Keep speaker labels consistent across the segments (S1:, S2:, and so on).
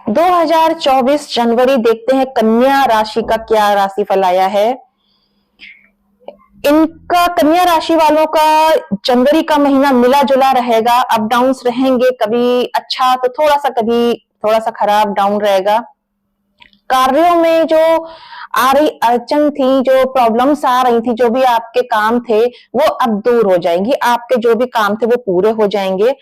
S1: 2024 जनवरी देखते हैं कन्या राशि का क्या राशिफल आया है। इनका कन्या राशि वालों का जनवरी का महीना मिला जुला रहेगा। अप डाउन्स रहेंगे, कभी अच्छा तो थोड़ा सा, कभी थोड़ा सा खराब डाउन रहेगा। कार्यों में जो आ रही अड़चन थी, जो प्रॉब्लम्स आ रही थी, जो भी आपके काम थे वो अब दूर हो जाएंगी। आपके जो भी काम थे वो पूरे हो जाएंगे।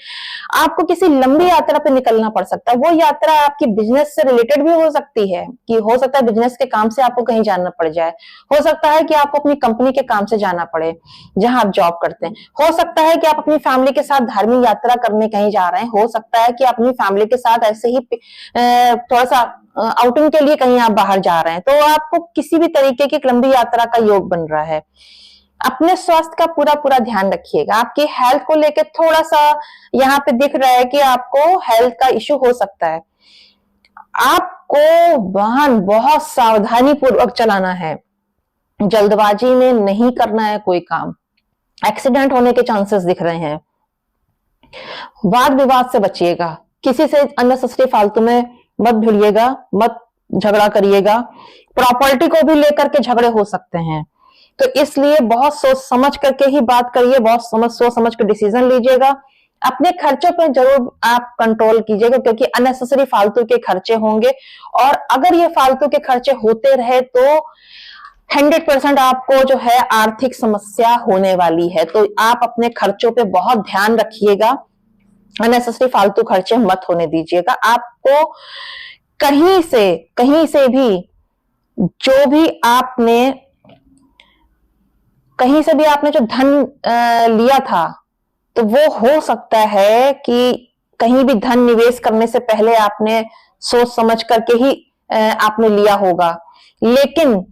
S1: आपको किसी लंबी यात्रा पे निकलना पड़ सकता है। वो यात्रा आपकी बिजनेस से रिलेटेड भी हो सकती है, कि हो सकता है बिजनेस के काम से आपको कहीं जाना पड़ जाए। हो सकता है कि आपको अपनी कंपनी के काम से जाना पड़े जहां आप जॉब करते हैं। हो सकता है कि आप अपनी फैमिली के साथ धार्मिक यात्रा करने कहीं जा रहे हैं। हो सकता है कि अपनी फैमिली के साथ ऐसे ही थोड़ा सा आउटिंग के लिए कहीं आप बाहर जा रहे हैं। तो आपको किसी भी तरीके की लंबी यात्रा का योग बन रहा है। अपने स्वास्थ्य का पूरा पूरा ध्यान रखिएगा। आपकी हेल्थ को लेकर थोड़ा सा यहाँ पे दिख रहा है कि आपको हेल्थ का इश्यू हो सकता है। आपको वाहन बहुत सावधानी पूर्वक चलाना है, जल्दबाजी में नहीं करना है कोई काम। एक्सीडेंट होने के चांसेस दिख रहे हैं। वाद विवाद से बचिएगा, किसी से अननेसेसरी फालतू में मत भिड़िएगा, मत झगड़ा करिएगा। प्रॉपर्टी को भी लेकर के झगड़े हो सकते हैं, तो इसलिए बहुत सोच समझ करके ही बात करिए, बहुत सोच समझ के डिसीजन लीजिएगा। अपने खर्चों पर जरूर आप कंट्रोल कीजिएगा, क्योंकि अननेसेसरी फालतू के खर्चे होंगे। और अगर ये फालतू के खर्चे होते रहे तो 100% आपको जो है आर्थिक समस्या होने वाली है। तो आप अपने खर्चों पे बहुत ध्यान रखिएगा, अननेसेसरी फालतू खर्चे मत होने दीजिएगा। आपको कहीं से भी जो भी आपने कहीं से भी आपने जो धन लिया था, तो वो हो सकता है कि कहीं भी धन निवेश करने से पहले आपने सोच समझ करके ही आपने लिया होगा। लेकिन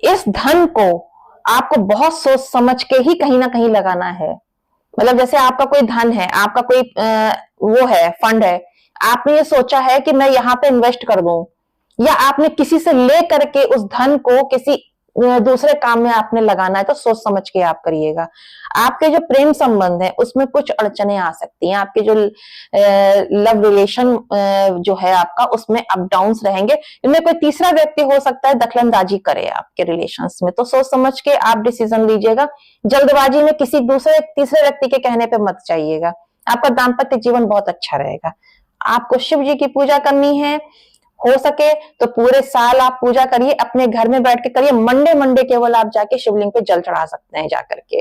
S1: इस धन को आपको बहुत सोच समझ के ही कहीं ना कहीं लगाना है। मतलब जैसे आपका कोई धन है, आपका कोई वो है, फंड है, आपने ये सोचा है कि मैं यहाँ पे इन्वेस्ट कर दूं, या आपने किसी से ले करके उस धन को किसी दूसरे काम में आपने लगाना है, तो सोच समझ के आप करिएगा। आपके जो प्रेम संबंध है उसमें कुछ अड़चने आ सकती हैं। आपके जो लव रिलेशन जो है आपका, उसमें अप डाउन्स रहेंगे। इनमें कोई तीसरा व्यक्ति हो सकता है दखलंदाजी करे आपके रिलेशंस में, तो सोच समझ के आप डिसीजन लीजिएगा। जल्दबाजी में किसी दूसरे तीसरे व्यक्ति के कहने पे मत जाइएगा। आपका दाम्पत्य जीवन बहुत अच्छा रहेगा। आपको शिव जी की पूजा करनी है, हो सके तो पूरे साल आप पूजा करिए, अपने घर में बैठ के करिए। मंडे मंडे केवल आप जाके शिवलिंग पे जल चढ़ा सकते हैं जाकर के।